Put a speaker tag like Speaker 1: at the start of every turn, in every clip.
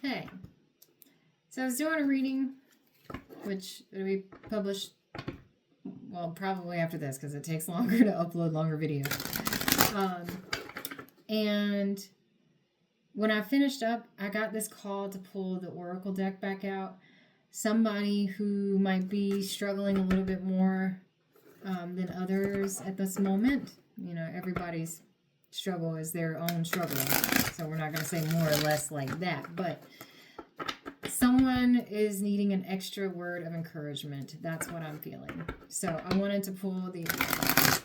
Speaker 1: Hey, so I was doing a reading, which will be published, well, probably after this because it takes longer to upload longer videos. And when I finished up, I got this call to pull the Oracle deck back out. Somebody who might be struggling a little bit more than others at this moment. You know, everybody's struggle is their own struggle. So we're not going to say more or less like that. But someone is needing an extra word of encouragement. That's what I'm feeling. So I wanted to pull the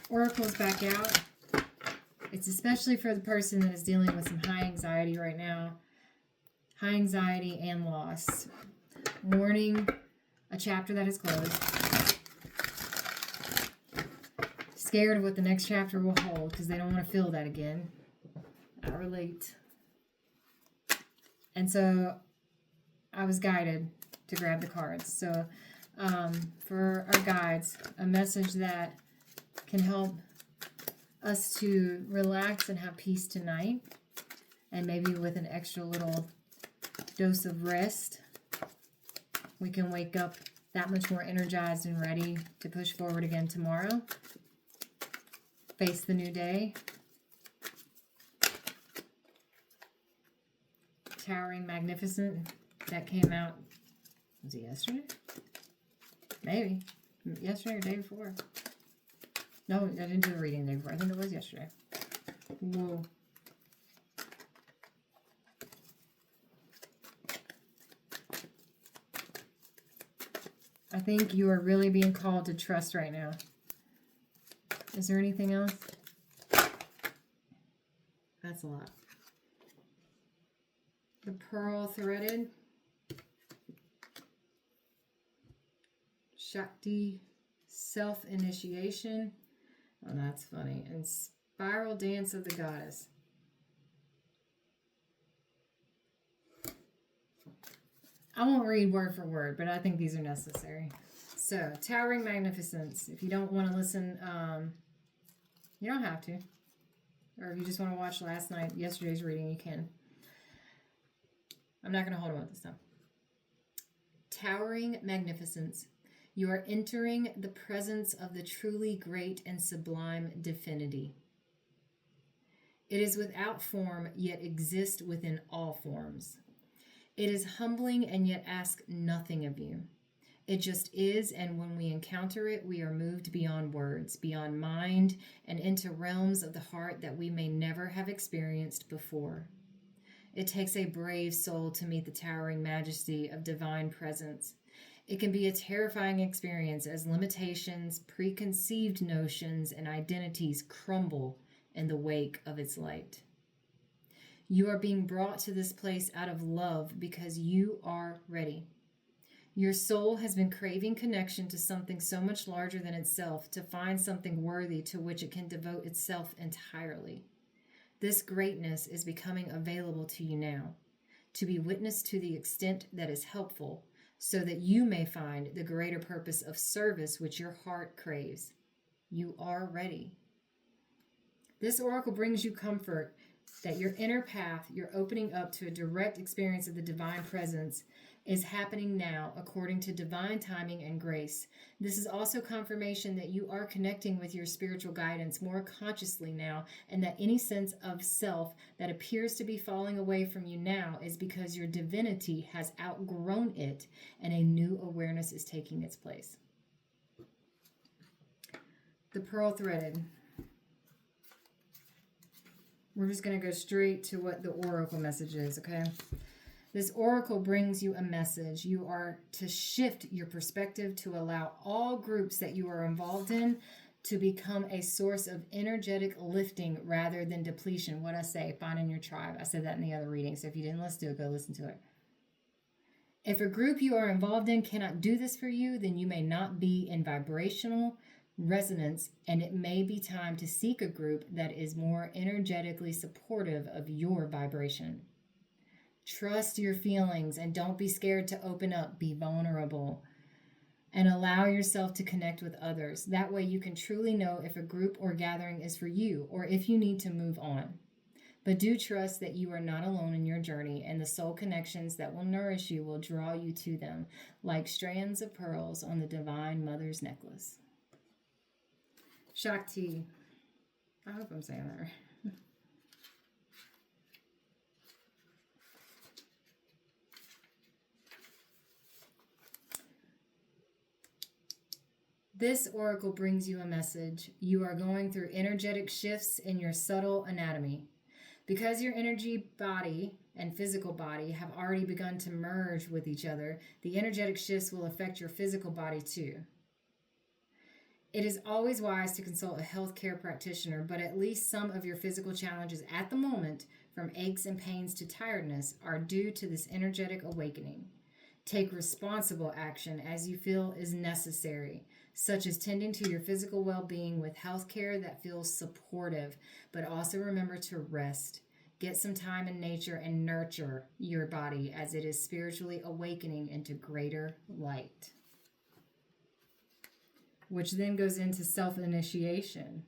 Speaker 1: oracles back out. It's especially for the person that is dealing with some high anxiety right now. High anxiety and loss. Mourning a chapter that is closed. Scared of what the next chapter will hold because they don't want to feel that again. I relate. And so I was guided to grab the cards. So for our guides, a message that can help us to relax and have peace tonight. And maybe with an extra little dose of rest, we can wake up that much more energized and ready to push forward again tomorrow. Face the new day. Towering Magnificent. That came out, was it yesterday? Maybe. Yesterday or the day before. No, I didn't do the reading the day before. I think it was yesterday. Whoa. I think you are really being called to trust right now. Is there anything else? That's a lot. The Pearl Threaded. Shakti, Self-Initiation. Oh, that's funny. And Spiral Dance of the Goddess. I won't read word for word, but I think these are necessary. So, Towering Magnificence. If you don't want to listen, you don't have to. Or if you just want to watch yesterday's reading, you can. I'm not going to hold on with this time. Towering Magnificence. You are entering the presence of the truly great and sublime divinity. It is without form, yet exists within all forms. It is humbling and yet asks nothing of you. It just is, and when we encounter it, we are moved beyond words, beyond mind, and into realms of the heart that we may never have experienced before. It takes a brave soul to meet the towering majesty of divine presence. It can be a terrifying experience as limitations, preconceived notions, and identities crumble in the wake of its light. You are being brought to this place out of love because you are ready. Your soul has been craving connection to something so much larger than itself, to find something worthy to which it can devote itself entirely. This greatness is becoming available to you now, to be witnessed to the extent that is helpful, so that you may find the greater purpose of service which your heart craves. You are ready. This oracle brings you comfort that your inner path, your opening up to a direct experience of the divine presence, is happening now according to divine timing and grace. This is also confirmation that you are connecting with your spiritual guidance more consciously now, and that any sense of self that appears to be falling away from you now is because your divinity has outgrown it and a new awareness is taking its place. The Pearl Threaded. We're just going to go straight to what the oracle message is, okay? This oracle brings you a message. You are to shift your perspective to allow all groups that you are involved in to become a source of energetic lifting rather than depletion. What I say, finding your tribe. I said that in the other reading, so if you didn't listen to it, go listen to it. If a group you are involved in cannot do this for you, then you may not be in vibrational resonance, and it may be time to seek a group that is more energetically supportive of your vibration. Trust your feelings and don't be scared to open up. Be vulnerable and allow yourself to connect with others. That way you can truly know if a group or gathering is for you or if you need to move on. But do trust that you are not alone in your journey, and the soul connections that will nourish you will draw you to them like strands of pearls on the Divine Mother's necklace. Shakti. I hope I'm saying that right. This oracle brings you a message. You are going through energetic shifts in your subtle anatomy. Because your energy body and physical body have already begun to merge with each other, the energetic shifts will affect your physical body too. It is always wise to consult a healthcare practitioner, but at least some of your physical challenges at the moment, from aches and pains to tiredness, are due to this energetic awakening. Take responsible action as you feel is necessary, such as tending to your physical well-being with health care that feels supportive, but also remember to rest. Get some time in nature and nurture your body as it is spiritually awakening into greater light. Which then goes into self-initiation.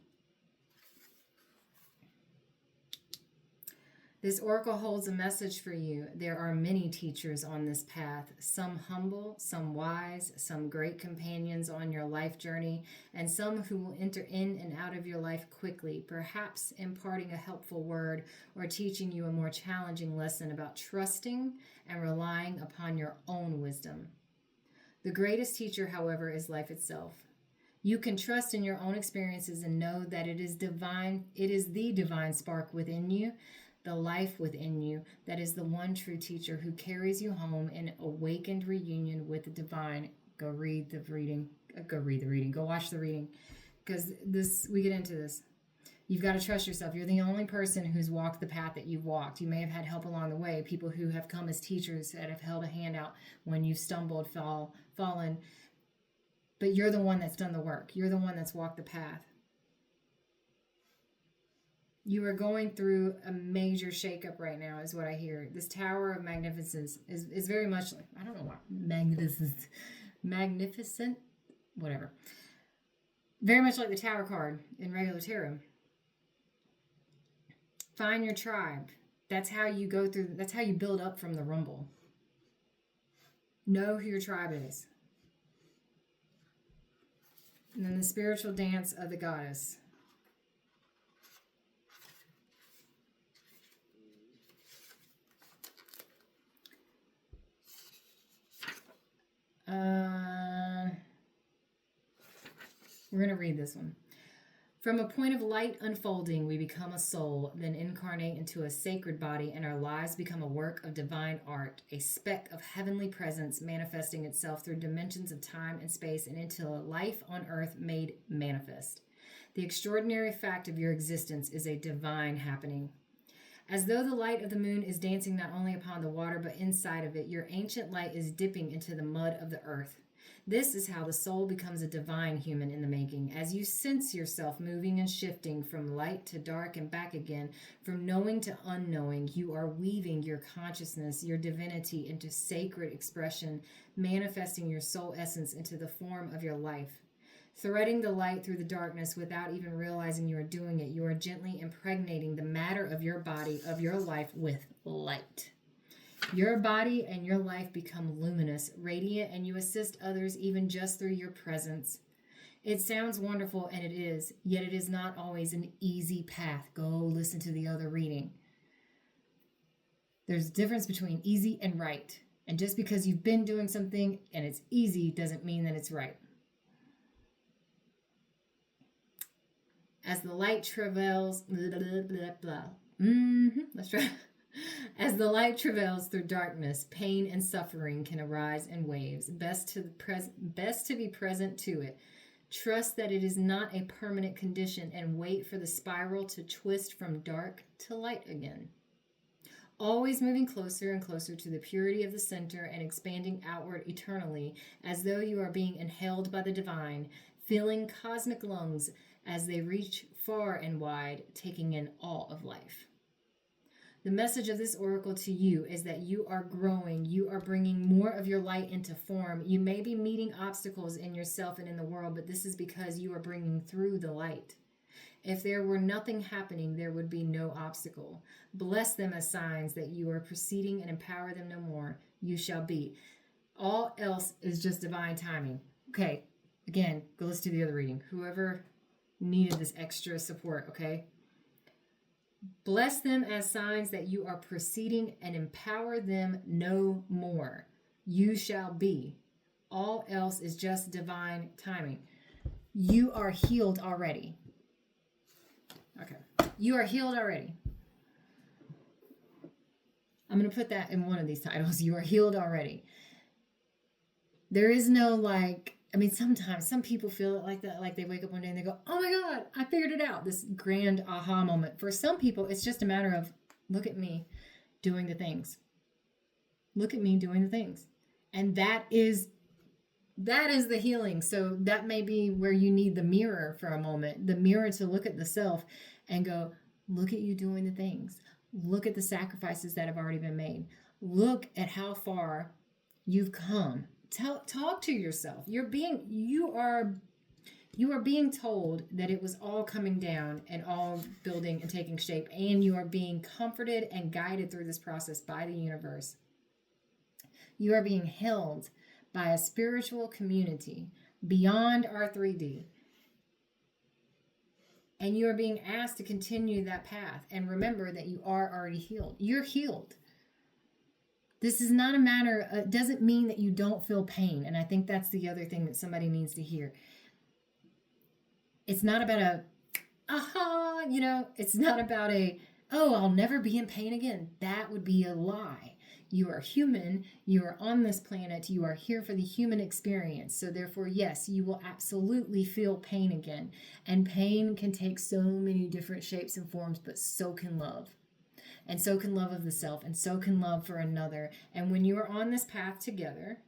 Speaker 1: This oracle holds a message for you. There are many teachers on this path, some humble, some wise, some great companions on your life journey, and some who will enter in and out of your life quickly, perhaps imparting a helpful word or teaching you a more challenging lesson about trusting and relying upon your own wisdom. The greatest teacher, however, is life itself. You can trust in your own experiences and know that it is divine. It is the divine spark within you, the life within you, that is the one true teacher who carries you home in awakened reunion with the divine. Go read the reading. Go watch the reading, because we get into this. You've got to trust yourself. You're the only person who's walked the path that you've walked. You may have had help along the way, people who have come as teachers that have held a hand out when you've stumbled, fallen. But you're the one that's done the work. You're the one that's walked the path. You are going through a major shakeup right now, is what I hear. This Tower of Magnificence is very much like, I don't know why, magnificent, whatever. Very much like the Tower card in regular tarot. Find your tribe. That's how you go through, that's how you build up from the rumble. Know who your tribe is. And then the spiritual dance of the goddess. We're going to read this one. From a point of light unfolding, we become a soul, then incarnate into a sacred body, and our lives become a work of divine art, a speck of heavenly presence manifesting itself through dimensions of time and space and into a life on earth made manifest. The extraordinary fact of your existence is a divine happening. As though the light of the moon is dancing not only upon the water but inside of it, your ancient light is dipping into the mud of the earth. This is how the soul becomes a divine human in the making. As you sense yourself moving and shifting from light to dark and back again, from knowing to unknowing, you are weaving your consciousness, your divinity into sacred expression, manifesting your soul essence into the form of your life. Threading the light through the darkness without even realizing you are doing it, you are gently impregnating the matter of your body, of your life, with light. Your body and your life become luminous, radiant, and you assist others even just through your presence. It sounds wonderful, and it is, yet it is not always an easy path. Go listen to the other reading. There's a difference between easy and right. And just because you've been doing something and it's easy doesn't mean that it's right. As the light travails, let's try. As the light travails through darkness, pain and suffering can arise in waves. Best to be present to it. Trust that it is not a permanent condition and wait for the spiral to twist from dark to light again. Always moving closer and closer to the purity of the center and expanding outward eternally, as though you are being inhaled by the divine, filling cosmic lungs as they reach far and wide, taking in all of life. The message of this oracle to you is that you are growing. You are bringing more of your light into form. You may be meeting obstacles in yourself and in the world, but this is because you are bringing through the light. If there were nothing happening, there would be no obstacle. Bless them as signs that you are proceeding, and empower them no more. You shall be. All else is just divine timing. Okay, again, go listen to the other reading. Whoever needed this extra support, okay? Bless them as signs that you are proceeding, and empower them no more. You shall be. All else is just divine timing. You are healed already. Okay. You are healed already. I'm going to put that in one of these titles. You are healed already. There is no sometimes some people feel it like that, like they wake up one day and they go, oh my God, I figured it out. This grand aha moment. For some people, it's just a matter of, look at me doing the things. Look at me doing the things. And that is the healing. So that may be where you need the mirror for a moment, the mirror to look at the self and go, look at you doing the things. Look at the sacrifices that have already been made. Look at how far you've come. Talk to yourself. You are being told that it was all coming down and all building and taking shape, and you are being comforted and guided through this process by the universe. You are being held by a spiritual community beyond our 3D. And you are being asked to continue that path. And remember that you are already healed. You're healed. This is not a matter, it doesn't mean that you don't feel pain. And I think that's the other thing that somebody needs to hear. It's not about it's not about I'll never be in pain again. That would be a lie. You are human. You are on this planet. You are here for the human experience. So therefore, yes, you will absolutely feel pain again. And pain can take so many different shapes and forms, but so can love. And so can love of the self, and so can love for another. And when you are on this path together,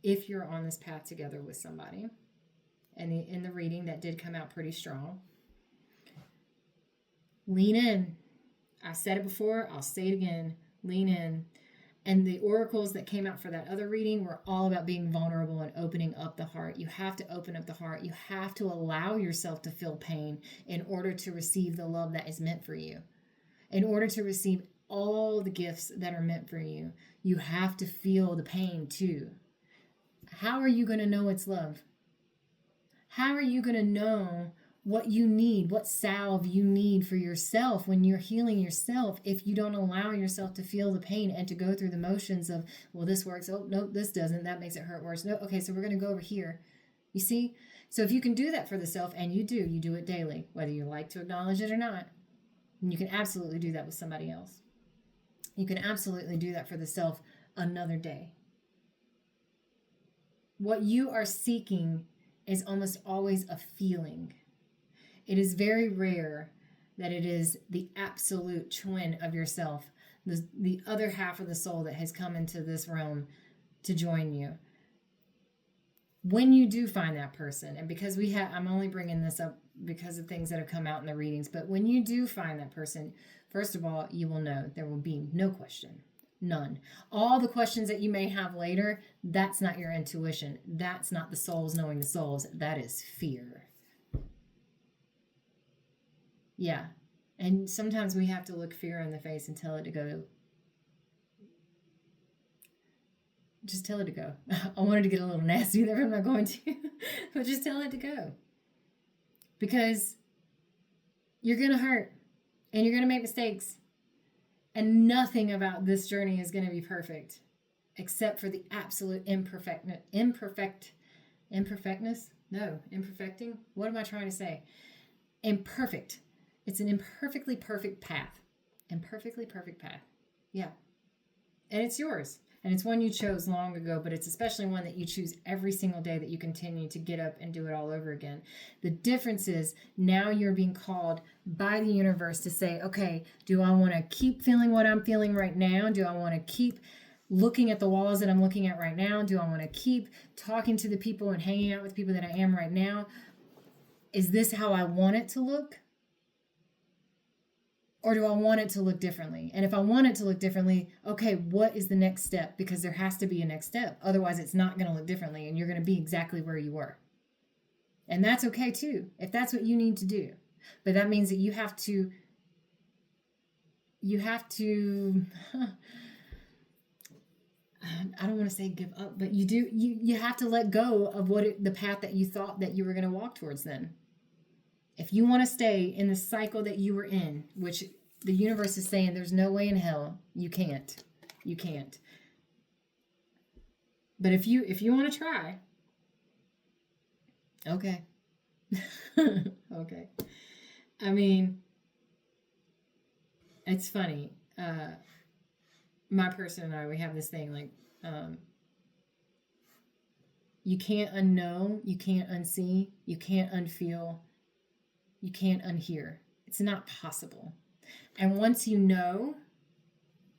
Speaker 1: if you're on this path together with somebody, and in the reading that did come out pretty strong, lean in. I said it before, I'll say it again. Lean in. And the oracles that came out for that other reading were all about being vulnerable and opening up the heart. You have to open up the heart. You have to allow yourself to feel pain in order to receive the love that is meant for you. In order to receive all the gifts that are meant for you, you have to feel the pain too. How are you going to know it's love? How are you going to know what you need, what salve you need for yourself when you're healing yourself, if you don't allow yourself to feel the pain and to go through the motions of, well, this works. Oh, no, this doesn't. That makes it hurt worse. No, okay, so we're going to go over here. You see? So if you can do that for the self, and you do it daily, whether you like to acknowledge it or not, and you can absolutely do that with somebody else. You can absolutely do that for the self another day. What you are seeking is almost always a feeling. It is very rare that it is the absolute twin of yourself, the other half of the soul that has come into this realm to join you. When you do find that person, and because I'm only bringing this up because of things that have come out in the readings, but when you do find that person, first of all, you will know there will be no question. None. All the questions that you may have later, that's not your intuition. That's not the souls knowing the souls. That is fear. Yeah. And sometimes we have to look fear in the face and tell it to go. Just tell it to go. I wanted to get a little nasty there, but I'm not going to. But just tell it to go. Because you're going to hurt. And you're going to make mistakes. And nothing about this journey is going to be perfect. Except for the absolute imperfectness. Imperfecting? What am I trying to say? Imperfect. It's an imperfectly perfect path. Imperfectly perfect path. Yeah. And it's yours. And it's one you chose long ago, but it's especially one that you choose every single day that you continue to get up and do it all over again. The difference is now you're being called by the universe to say, okay, do I want to keep feeling what I'm feeling right now? Do I want to keep looking at the walls that I'm looking at right now? Do I want to keep talking to the people and hanging out with people that I am right now? Is this how I want it to look? Or do I want it to look differently? And if I want it to look differently, okay, what is the next step? Because there has to be a next step. Otherwise, it's not going to look differently and you're going to be exactly where you were. And that's okay too, if that's what you need to do. But that means that you have to I don't want to say give up, but you have to let go of the path that you thought that you were going to walk towards then. If you want to stay in the cycle that you were in, which the universe is saying there's no way in hell, you can't. You can't. But if you want to try, okay. Okay. I mean, it's funny. My person and I, we have this thing like, you can't unknow, you can't unsee, you can't unfeel, you can't unhear. It's not possible. And once you know,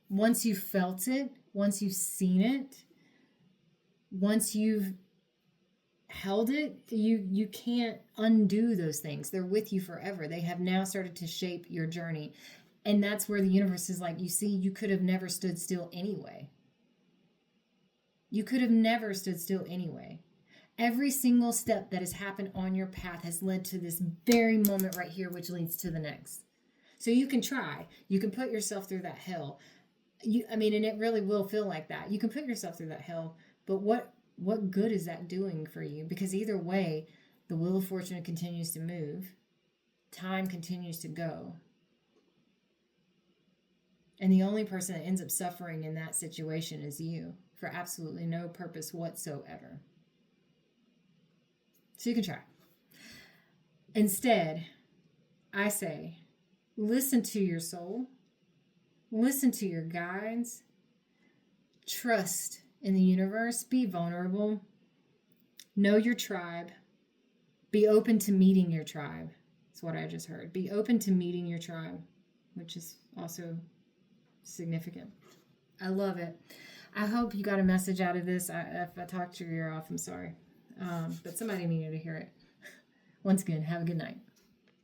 Speaker 1: once you've felt it, once you've seen it, once you've held it, you can't undo those things. They're with you forever. They have now started to shape your journey. And that's where the universe is like, you see, you could have never stood still anyway. You could have never stood still anyway. Every single step that has happened on your path has led to this very moment right here, which leads to the next. So you can try. You can put yourself through that hell. And it really will feel like that. You can put yourself through that hell, but what good is that doing for you? Because either way, the wheel of fortune continues to move. Time continues to go. And the only person that ends up suffering in that situation is you, for absolutely no purpose whatsoever. So you can try. Instead, I say, listen to your soul. Listen to your guides. Trust in the universe. Be vulnerable. Know your tribe. Be open to meeting your tribe. That's what I just heard. Be open to meeting your tribe, which is also significant. I love it. I hope you got a message out of this. If I talked your ear off, I'm sorry. But somebody needed to hear it. Once again, have a good night.